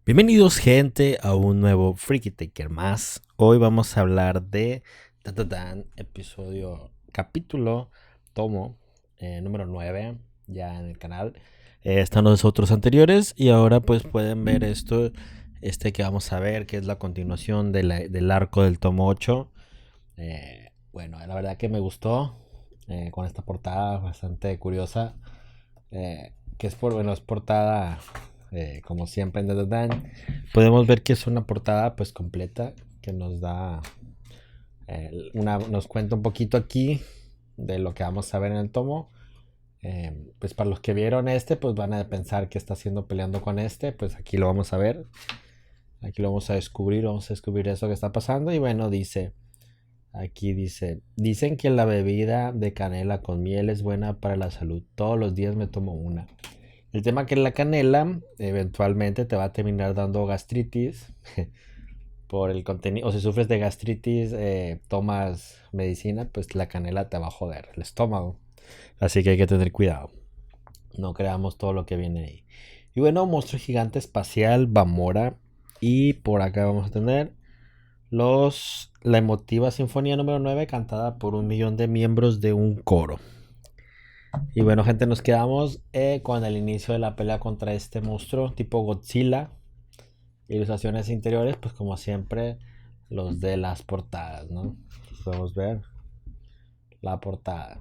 Bienvenidos gente a un nuevo Freaky Taker más. Hoy vamos a hablar de episodio, capítulo, tomo número 9 ya en el canal. Están los otros anteriores y ahora pues pueden ver esto, que vamos a ver, que es la continuación del arco del tomo 8. Bueno, la verdad que me gustó con esta portada bastante curiosa. Que es portada como siempre en The Dan. Podemos ver que es una portada pues completa que nos da nos cuenta un poquito aquí de lo que vamos a ver en el tomo. Pues para los que vieron pues van a pensar que está haciendo peleando con pues aquí lo vamos a ver. Aquí lo vamos a descubrir eso que está pasando. Y bueno, aquí dicen que la bebida de canela con miel es buena para la salud. Todos los días me tomo una. El tema que la canela eventualmente te va a terminar dando gastritis por el contenido. O si sufres de gastritis, tomas medicina, pues la canela te va a joder el estómago. Así que hay que tener cuidado. No creamos todo lo que viene ahí. Y bueno, monstruo gigante espacial, Bamora. Y por acá vamos a tener la emotiva sinfonía número 9 cantada por 1 millón de miembros de un coro. Y bueno, gente, nos quedamos con el inicio de la pelea contra este monstruo tipo Godzilla. Ilustraciones interiores, pues como siempre, los de las portadas, ¿no? Podemos ver la portada.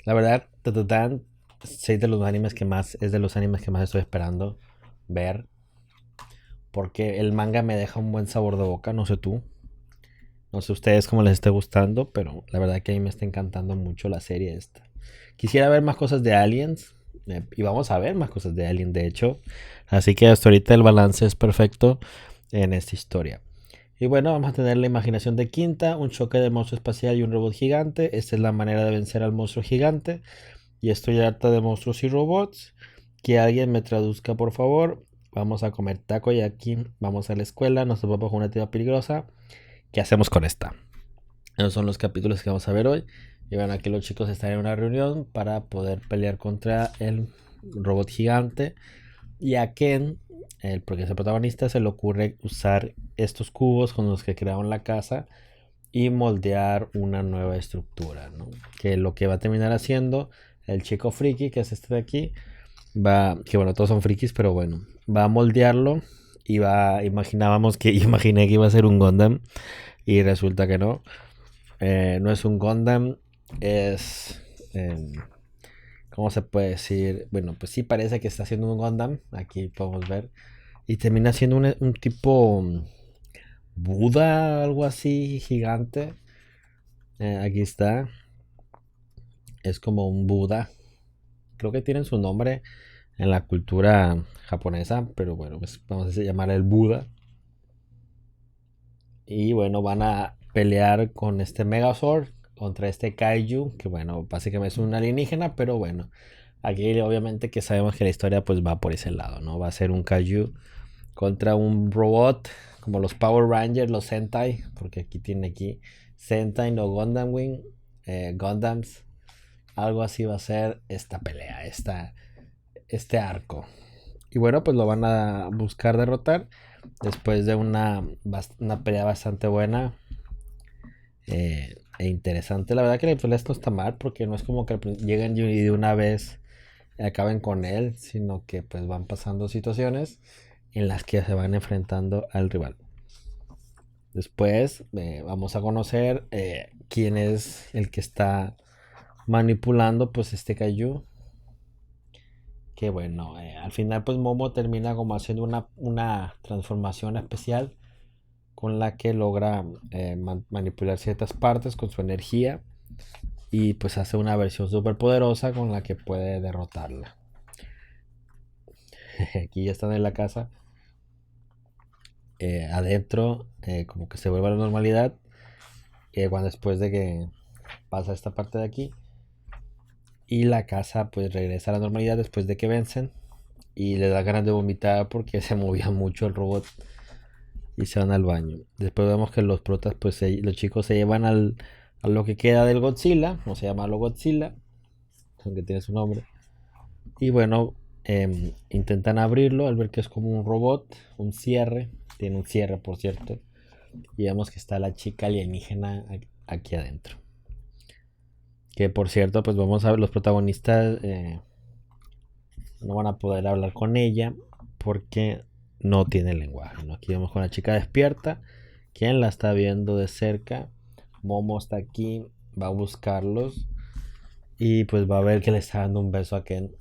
La verdad, Tatadan es de los animes que más estoy esperando ver. Porque el manga me deja un buen sabor de boca, no sé tú. No sé ustedes cómo les esté gustando, pero la verdad que a mí me está encantando mucho la serie esta. Quisiera ver más cosas de Aliens. Y vamos a ver más cosas de Alien, de hecho. Así que hasta ahorita el balance es perfecto en esta historia. Y bueno, vamos a tener la imaginación de Quinta, un choque de monstruo espacial y un robot gigante. Esta es la manera de vencer al monstruo gigante. Y estoy harta de monstruos y robots. Que alguien me traduzca, por favor. Vamos a comer taco y aquí vamos a la escuela. Nos vamos a una actividad peligrosa. ¿Qué hacemos con esta? Esos son los capítulos que vamos a ver hoy. Y bueno, aquí los chicos están en una reunión para poder pelear contra el robot gigante. Y a Ken, porque es el protagonista, se le ocurre usar estos cubos con los que crearon la casa y moldear una nueva estructura, ¿no? Que lo que va a terminar haciendo el chico friki, que es este de aquí, que bueno, todos son frikis, pero bueno, va a moldearlo y imaginé que iba a ser un Gundam y resulta que no. No es un Gundam, es... ¿Cómo se puede decir? Bueno, pues sí parece que está haciendo un Gundam. Aquí podemos ver. Y termina siendo un tipo Buda, algo así, gigante. Aquí está. Es como un Buda. Creo que tienen su nombre en la cultura japonesa. Pero bueno, pues vamos a llamar el Buda. Y bueno, van a pelear con este Megazord contra este Kaiju. Que bueno, básicamente es un alienígena. Pero bueno, aquí obviamente que sabemos que la historia pues va por ese lado, ¿no? Va a ser un Kaiju contra un robot como los Power Rangers, los Sentai, porque aquí Sentai no Gundam Wing, Gundams, algo así va a ser esta pelea, este arco. Y bueno, pues lo van a buscar derrotar después de una pelea bastante buena e interesante. La verdad que la pelea no está mal porque no es como que lleguen y de una vez acaben con él, sino que pues van pasando situaciones en las que se van enfrentando al rival. Después vamos a conocer quién es el que está manipulando pues este Kaiju. Que bueno, al final pues Momo termina como haciendo una transformación especial con la que logra manipular ciertas partes con su energía y pues hace una versión súper poderosa con la que puede derrotarla. Aquí ya están en la casa. Adentro como que se vuelve a la normalidad cuando después de que pasa esta parte de aquí y la casa pues regresa a la normalidad después de que vencen y le da ganas de vomitar porque se movía mucho el robot y se van al baño. Después vemos que los protas pues los chicos se llevan a lo que queda del Godzilla, no se llama lo Godzilla, aunque tiene su nombre. Y bueno, intentan abrirlo al ver que es como un robot, un cierre. Tiene un cierre, por cierto. Y vemos que está la chica alienígena aquí adentro. Que por cierto, pues vamos a ver, los protagonistas no van a poder hablar con ella porque no tiene lenguaje, ¿no? Aquí vemos con la chica despierta, quien la está viendo de cerca. Momo está aquí, va a buscarlos y pues va a ver que le está dando un beso a Ken,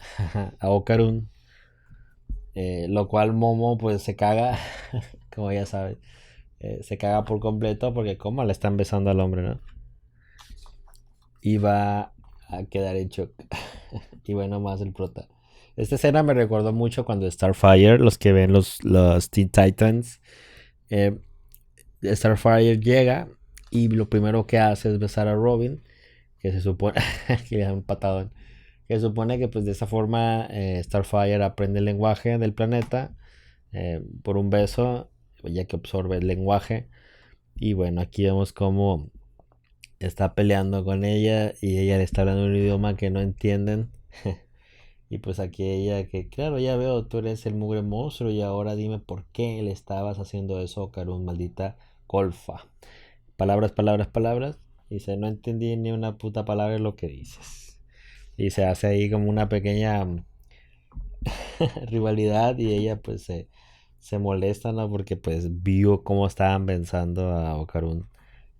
a Okarun, lo cual Momo pues se caga, como ya sabe, se caga por completo porque como le están besando al hombre, ¿no? Y va a quedar en shock. Y bueno, más el prota. Esta escena me recordó mucho cuando Starfire, los que ven los Teen Titans, eh, Starfire llega y lo primero que hace es besar a Robin, que se supone que le da un patadón, que se supone que pues de esa forma Starfire aprende el lenguaje del planeta por un beso, ya que absorbe el lenguaje. Y bueno, aquí vemos cómo está peleando con ella y ella le está hablando un idioma que no entienden. Y pues aquí ella que, claro, ya veo, tú eres el mugre monstruo y ahora dime por qué le estabas haciendo eso, Karun, maldita golfa. Palabras, palabras, palabras. Dice, no entendí ni una puta palabra de lo que dices. Y se hace ahí como una pequeña rivalidad y ella pues se molesta, ¿no? Porque pues vio cómo estaban pensando a Okarun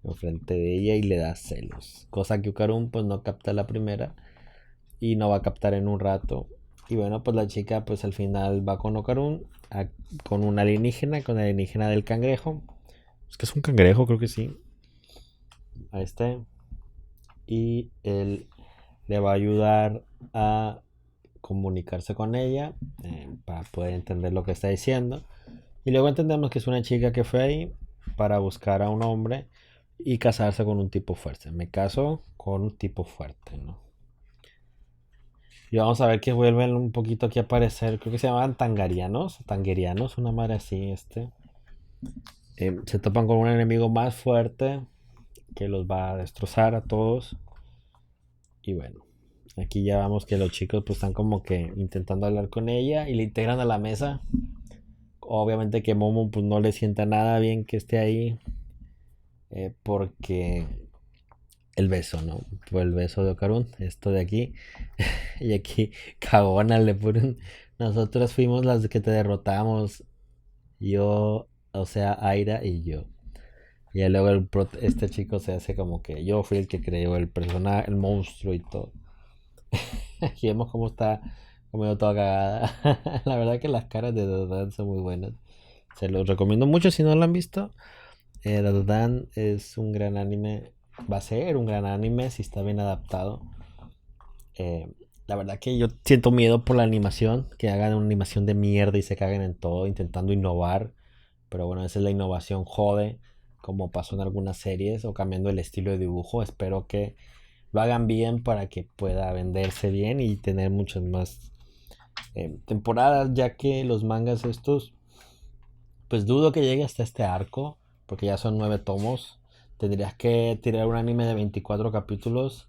enfrente de ella y le da celos. Cosa que Okarun pues no capta la primera y no va a captar en un rato. Y bueno, pues la chica pues al final va con Okarun, con un alienígena, con el alienígena del cangrejo. Es que es un cangrejo, creo que sí. A este. Y él le va a ayudar a comunicarse con ella para poder entender lo que está diciendo. Y luego entendemos que es una chica que fue ahí para buscar a un hombre y casarse con un tipo fuerte. Me caso con un tipo fuerte, ¿no? Y vamos a ver que vuelven un poquito aquí a aparecer. Creo que se llamaban tangerianos, una madre así, se topan con un enemigo más fuerte que los va a destrozar a todos. Y bueno, aquí ya vamos que los chicos pues están como que intentando hablar con ella y le integran a la mesa. Obviamente que Momo pues no le sienta nada bien que esté ahí porque el beso, ¿no? Por el beso de Okarun, esto de aquí. Y aquí cagona le ponen. Nosotros fuimos las que te derrotamos. Yo, o sea, Aira y yo. Y luego este chico se hace como que yo fui el que creó el personaje, el monstruo y todo. Y vemos cómo está comiendo toda cagada. La verdad que las caras de Dodan son muy buenas. Se los recomiendo mucho si no lo han visto. Dodan es un gran anime. Va a ser un gran anime si está bien adaptado. Eh, la verdad que yo siento miedo por la animación. Que hagan una animación de mierda y se caguen en todo intentando innovar. Pero bueno, esa es la innovación jode. Como pasó en algunas series. O cambiando el estilo de dibujo. Espero que lo hagan bien para que pueda venderse bien y tener muchas más temporadas, ya que los mangas estos, pues dudo que llegue hasta este arco, porque ya son 9 tomos. Tendrías que tirar un anime de 24 capítulos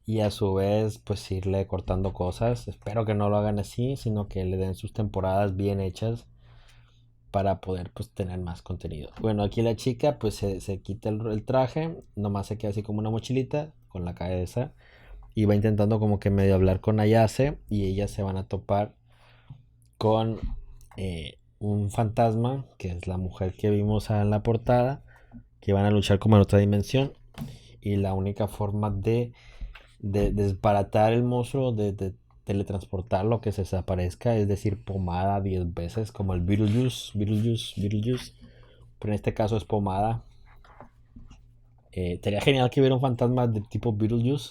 y a su vez pues irle cortando cosas. Espero que no lo hagan así, sino que le den sus temporadas bien hechas para poder pues tener más contenido. Bueno, aquí la chica pues se quita el traje, nomás se queda así como una mochilita con la cabeza y va intentando como que medio hablar con Ayase y ellas se van a topar con un fantasma que es la mujer que vimos en la portada, que van a luchar como en otra dimensión y la única forma de desbaratar el monstruo, de teletransportarlo, que se desaparezca, es decir, pomada 10 veces como el Beetlejuice, pero en este caso es pomada. Sería genial que hubiera un fantasma de tipo Beetlejuice.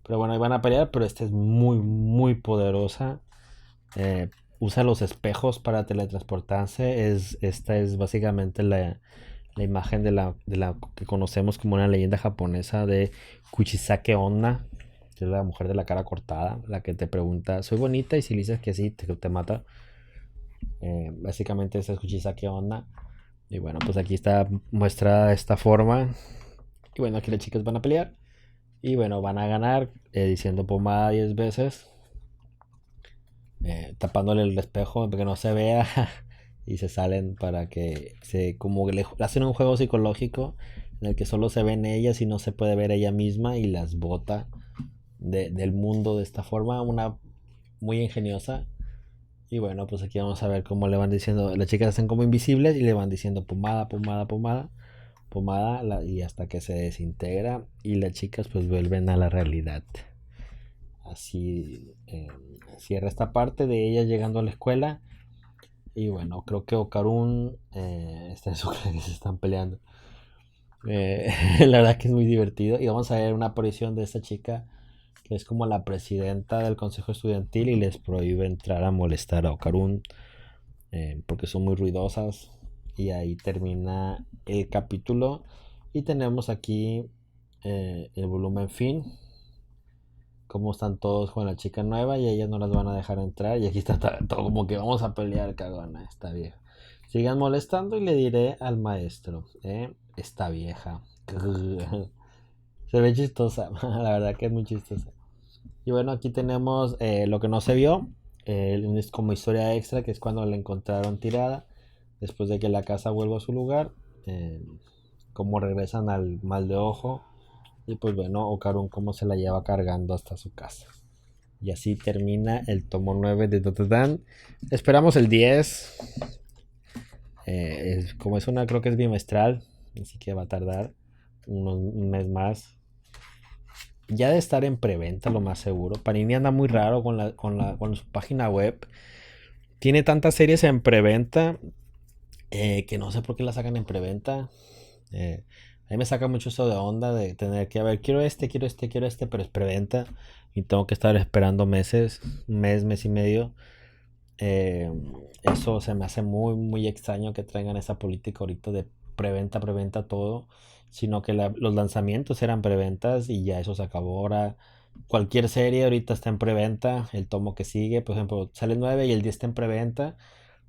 Pero bueno, ahí van a pelear, pero esta es muy, muy poderosa. Usa los espejos para teletransportarse. Esta es básicamente la imagen de la que conocemos como una leyenda japonesa de Kuchisake Onna, que es la mujer de la cara cortada, la que te pregunta, ¿soy bonita? Y si le dices que sí, te mata. Básicamente esa es Kuchisake Onna. Y bueno, pues aquí está muestra esta forma. Y bueno, aquí las chicas van a pelear. Y bueno, van a ganar diciendo pomada 10 veces. tapándole el espejo para que no se vea y se salen para que se como que le hacen un juego psicológico en el que solo se ven ellas y no se puede ver ella misma y las bota del mundo de esta forma, una muy ingeniosa. Y bueno, pues aquí vamos a ver cómo le van diciendo, las chicas hacen como invisibles y le van diciendo pomada, pomada, pomada, pomada, y hasta que se desintegra y las chicas pues vuelven a la realidad. Así cierra esta parte de ella llegando a la escuela. Y bueno, creo que Okarun está en su casa que se están peleando. Eh, la verdad que es muy divertido. Y vamos a ver una aparición de esta chica que es como la presidenta del consejo estudiantil y les prohíbe entrar a molestar a Okarun porque son muy ruidosas. Y ahí termina el capítulo. Y tenemos aquí el volumen fin. Cómo están todos con la chica nueva y ellas no las van a dejar entrar. Y aquí está todo como que vamos a pelear, cagona, esta vieja. Sigan molestando y le diré al maestro, esta vieja. Se ve chistosa, la verdad que es muy chistosa. Y bueno, aquí tenemos lo que no se vio, es como historia extra, que es cuando la encontraron tirada, después de que la casa vuelva a su lugar, eh, cómo regresan al mal de ojo, y pues bueno, Okarun cómo se la lleva cargando hasta su casa. Y así termina el tomo 9 de Dotodan. Esperamos el 10. Como es una, creo que es bimestral, así que va a tardar un mes más. Ya de estar en preventa, lo más seguro. Panini anda muy raro con su página web. Tiene tantas series en preventa que no sé por qué la sacan en preventa. A mí me saca mucho eso de onda de tener que, a ver, quiero este, quiero este, quiero este, pero es preventa. Y tengo que estar esperando meses, un mes, mes y medio. Eh, Eso se me hace muy, muy extraño que traigan esa política ahorita de preventa, preventa todo, sino que los lanzamientos eran preventas y ya eso se acabó. Ahora cualquier serie ahorita está en preventa, el tomo que sigue, por ejemplo, sale el 9 y el 10 está en preventa,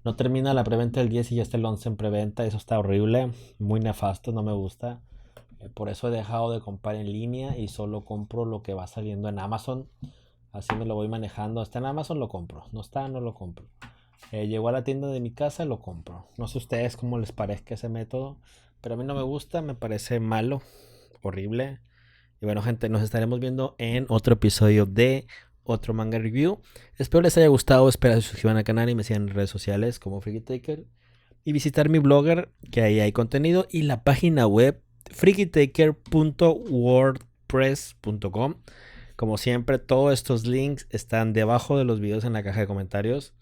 no termina la preventa del 10 y ya está el 11 en preventa, eso está horrible, muy nefasto, no me gusta. Por eso he dejado de comprar en línea y solo compro lo que va saliendo en Amazon. Así me lo voy manejando. Hasta en Amazon lo compro. No está, no lo compro. Llegó a la tienda de mi casa, lo compro. No sé a ustedes cómo les parezca ese método, pero a mí no me gusta, me parece malo, horrible. Y bueno, gente, nos estaremos viendo en otro episodio de otro manga review. Espero les haya gustado, espero que se suscriban al canal y me sigan en redes sociales como Freaky Taker. Y visitar mi blogger, que ahí hay contenido, y la página web freakytaker.wordpress.com. Como siempre, todos estos links están debajo de los videos en la caja de comentarios.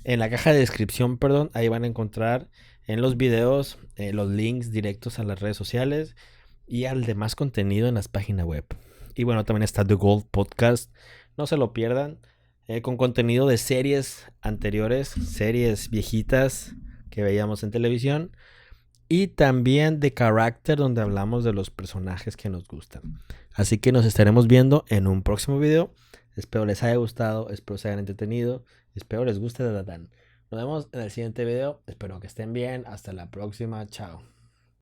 En la caja de descripción, perdón, ahí van a encontrar en los videos los links directos a las redes sociales y al demás contenido en las páginas web. Y bueno, también está The Gold Podcast, no se lo pierdan, con contenido de series anteriores, series viejitas que veíamos en televisión y también de Character, donde hablamos de los personajes que nos gustan. Así que nos estaremos viendo en un próximo video. Espero les haya gustado, espero se hayan entretenido, espero les guste de Dadan. Nos vemos en el siguiente video, espero que estén bien, hasta la próxima, chao.